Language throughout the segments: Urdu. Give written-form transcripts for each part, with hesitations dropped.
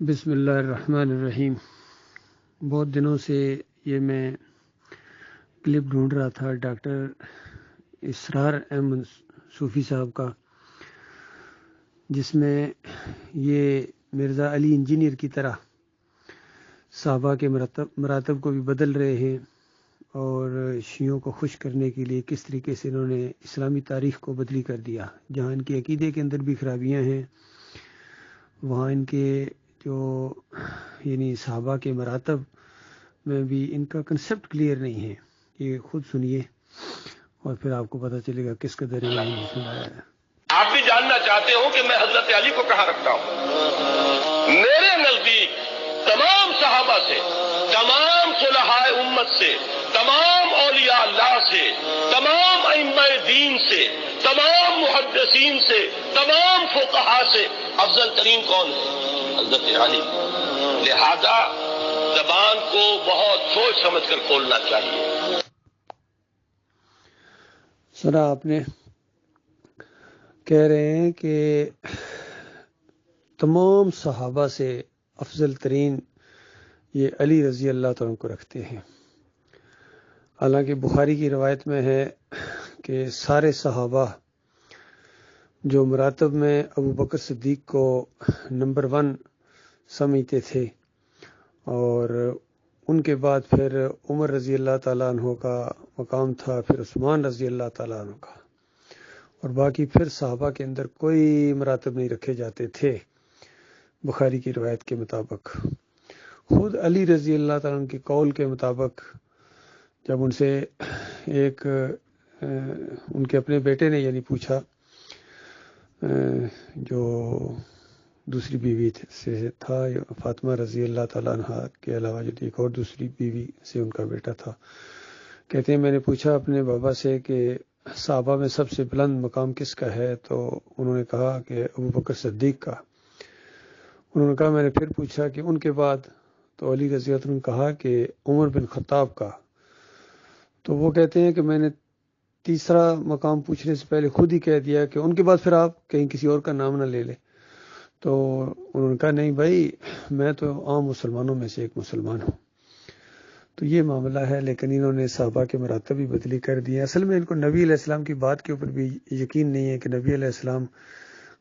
بسم اللہ الرحمن الرحیم۔ بہت دنوں سے یہ میں کلپ ڈھونڈ رہا تھا ڈاکٹر اسرار احمد صوفی صاحب کا، جس میں یہ مرزا علی انجینئر کی طرح صحابہ کے مراتب کو بھی بدل رہے ہیں اور شیعوں کو خوش کرنے کے لیے کس طریقے سے انہوں نے اسلامی تاریخ کو بدلی کر دیا۔ جہاں ان کے عقیدے کے اندر بھی خرابیاں ہیں، وہاں ان کے جو یعنی صحابہ کے مراتب میں بھی ان کا کنسپٹ کلیئر نہیں ہے۔ یہ خود سنیے اور پھر آپ کو پتہ چلے گا کس قدر انہوں نے سنایا ہے۔ آپ بھی جاننا چاہتے ہو کہ میں حضرت علی کو کہاں رکھتا ہوں؟ میرے نزدیک تمام صحابہ سے، تمام صلحاء امت سے، تمام اولیاء اللہ سے، تمام ائمہ دین سے، تمام محدثین سے، تمام فقہاء سے افضل ترین کون ہے؟ حضرت علی۔ لہذا زبان کو بہت سوچ سمجھ کر کھولنا چاہیے۔ سنا آپ نے، کہہ رہے ہیں کہ تمام صحابہ سے افضل ترین یہ علی رضی اللہ تعالیٰ کو رکھتے ہیں۔ حالانکہ بخاری کی روایت میں ہے کہ سارے صحابہ جو مراتب میں ابو بکر صدیق کو نمبر 1 سمجھتے تھے، اور ان کے بعد پھر عمر رضی اللہ تعالیٰ عنہ کا مقام تھا، پھر عثمان رضی اللہ تعالیٰ عنہ کا، اور باقی پھر صحابہ کے اندر کوئی مراتب نہیں رکھے جاتے تھے بخاری کی روایت کے مطابق۔ خود علی رضی اللہ تعالیٰ عنہ کے قول کے مطابق جب ان سے ایک ان کے اپنے بیٹے نے یعنی پوچھا، جو دوسری بیوی سے تھا فاطمہ رضی اللہ تعالیٰ عنہ کے علاوہ جو ایک اور دوسری بیوی سے ان کا بیٹا تھا، کہتے ہیں میں نے پوچھا اپنے بابا سے کہ صحابہ میں سب سے بلند مقام کس کا ہے، تو انہوں نے کہا کہ ابو بکر صدیق کا۔ انہوں نے کہا میں نے پھر پوچھا کہ ان کے بعد، تو علی رضی اللہ عنہ نے کہا کہ عمر بن خطاب کا۔ تو وہ کہتے ہیں کہ میں نے تیسرا مقام پوچھنے سے پہلے خود ہی کہہ دیا کہ ان کے بعد پھر آپ کہیں کسی اور کا نام نہ لے لیں۔ تو انہوں نے کہا نہیں بھائی، میں تو عام مسلمانوں میں سے ایک مسلمان ہوں۔ تو یہ معاملہ ہے، لیکن انہوں نے صحابہ کے مراتب بھی بدلی کر دیے۔ اصل میں ان کو نبی علیہ السلام کی بات کے اوپر بھی یقین نہیں ہے کہ نبی علیہ السلام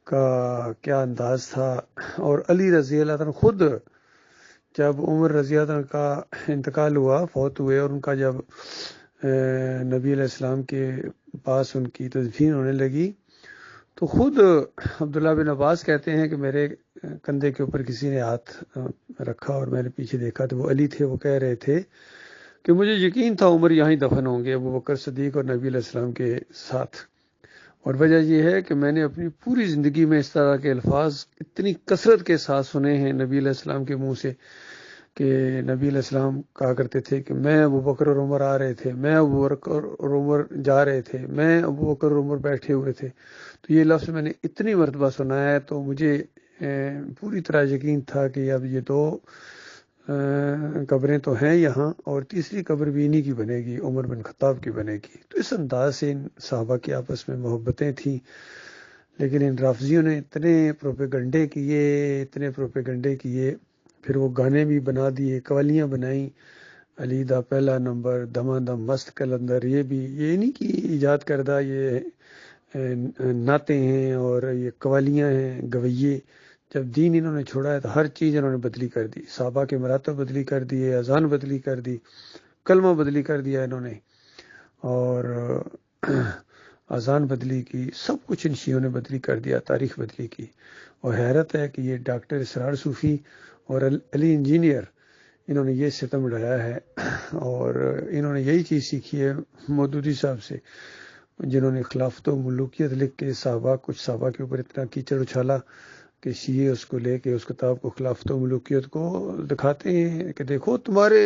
کا کیا انداز تھا۔ اور علی رضی اللہ عنہ خود جب عمر رضی اللہ عنہ کا انتقال ہوا، فوت ہوئے، اور ان کا جب نبی علیہ السلام کے پاس ان کی تدفین ہونے لگی، تو خود عبداللہ بن عباس کہتے ہیں کہ میرے کندھے کے اوپر کسی نے ہاتھ رکھا اور میں نے پیچھے دیکھا تو وہ علی تھے۔ وہ کہہ رہے تھے کہ مجھے یقین تھا عمر یہاں ہی دفن ہوں گے ابو بکر صدیق اور نبی علیہ السلام کے ساتھ، اور وجہ یہ ہے کہ میں نے اپنی پوری زندگی میں اس طرح کے الفاظ اتنی کثرت کے ساتھ سنے ہیں نبی علیہ السلام کے منہ سے، کہ نبی علیہ السلام کہا کرتے تھے کہ میں ابو بکر اور عمر آ رہے تھے، میں ابو بکر اور عمر جا رہے تھے، میں ابو بکر اور عمر بیٹھے ہوئے تھے۔ تو یہ لفظ میں نے اتنی مرتبہ سنا ہے، تو مجھے پوری طرح یقین تھا کہ اب یہ دو قبریں تو ہیں یہاں، اور تیسری قبر بھی انہی کی بنے گی، عمر بن خطاب کی بنے گی۔ تو اس انداز سے ان صحابہ کی آپس میں محبتیں تھیں، لیکن ان رافضیوں نے اتنے پروپیگنڈے کیے، پھر وہ گانے بھی بنا دیے، قوالیاں بنائیں، علی دا پہلا نمبر، دما دم مست کلندر، یہ نہیں کہ ایجاد کردہ یہ نعتیں ہیں اور یہ قوالیاں ہیں، گویے۔ جب دین انہوں نے چھوڑا ہے تو ہر چیز انہوں نے بدلی کر دی، صحابہ کے مراتب بدلی کر دیے، اذان بدلی کر دی، کلمہ بدلی کر دیا انہوں نے، اور اذان بدلی کی، سب کچھ ان شیعوں نے بدلی کر دیا، تاریخ بدلی کی۔ اور حیرت ہے کہ یہ ڈاکٹر اسرار صوفی اور علی انجینئر، انہوں نے یہ ستم اڑایا ہے، اور انہوں نے یہی چیز سیکھی ہے مودودی صاحب سے، جنہوں نے خلافت و ملوکیت لکھ کے کچھ صحابہ کے اوپر اتنا کیچڑ اچھالا کہ شیعہ اس کو لے کے اس کتاب کو خلافت و ملوکیت کو دکھاتے ہیں کہ دیکھو تمہارے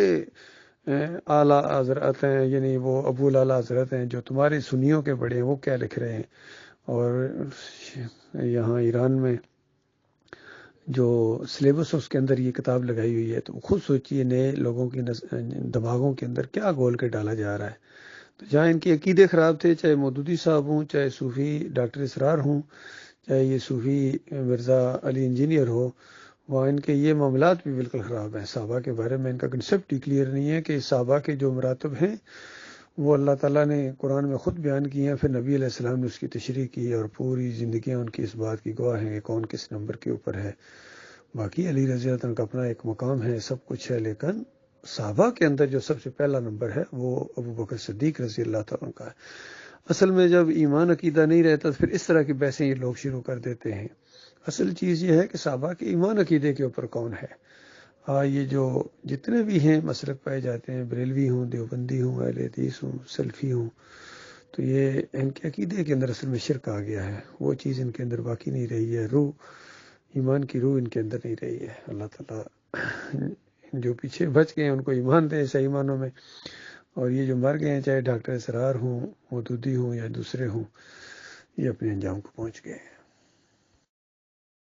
اعلیٰ حضرت ہیں، یعنی وہ ابو الاعلیٰ حضرت ہیں جو تمہارے سنیوں کے بڑے ہیں، وہ کیا لکھ رہے ہیں۔ اور یہاں ایران میں جو سلیبس اس کے اندر یہ کتاب لگائی ہوئی ہے، تو خود سوچیے نئے لوگوں کی دماغوں کے اندر کیا گول کے ڈالا جا رہا ہے۔ تو جہاں ان کے عقیدے خراب تھے، چاہے مودودی صاحب ہوں، چاہے صوفی ڈاکٹر اسرار ہوں، چاہے یہ صوفی مرزا علی انجینئر ہو، وہاں ان کے یہ معاملات بھی بالکل خراب ہیں. صحابہ کے بارے میں ان کا کنسیپٹ ہی کلیئر نہیں ہے کہ صحابہ کے جو مراتب ہیں وہ اللہ تعالیٰ نے قرآن میں خود بیان کی ہیں، پھر نبی علیہ السلام نے اس کی تشریح کی، اور پوری زندگیاں ان کی اس بات کی گواہ ہیں کہ کون کس نمبر کے اوپر ہے. باقی علی رضی اللہ عنہ کا اپنا ایک مقام ہے، سب کچھ ہے، لیکن صحابہ کے اندر جو سب سے پہلا نمبر ہے وہ ابو بکر صدیق رضی اللہ تعالیٰ کا ہے. اصل میں جب ایمان عقیدہ نہیں رہتا تو پھر اس طرح کی بحثیں یہ لوگ شروع کر دیتے ہیں. اصل چیز یہ ہے کہ صحابہ کے ایمان عقیدے کے اوپر کون ہے. یہ جو جتنے بھی ہیں مسلک پائے جاتے ہیں، بریلوی ہوں، دیوبندی ہوں، اہل حدیث ہوں، سلفی ہوں، تو یہ ان کے عقیدے کے اندر اصل میں شرک آ گیا ہے. وہ چیز ان کے اندر باقی نہیں رہی ہے، روح ایمان کی روح ان کے اندر نہیں رہی ہے. اللہ تعالیٰ جو پیچھے بچ گئے ہیں ان کو ایمان دے صحیح معنوں میں، اور یہ جو مر گئے ہیں چاہے ڈاکٹر اسرار ہوں، مودودی ہوں یا دوسرے ہوں، یہ اپنے انجام کو پہنچ گئے ہیں.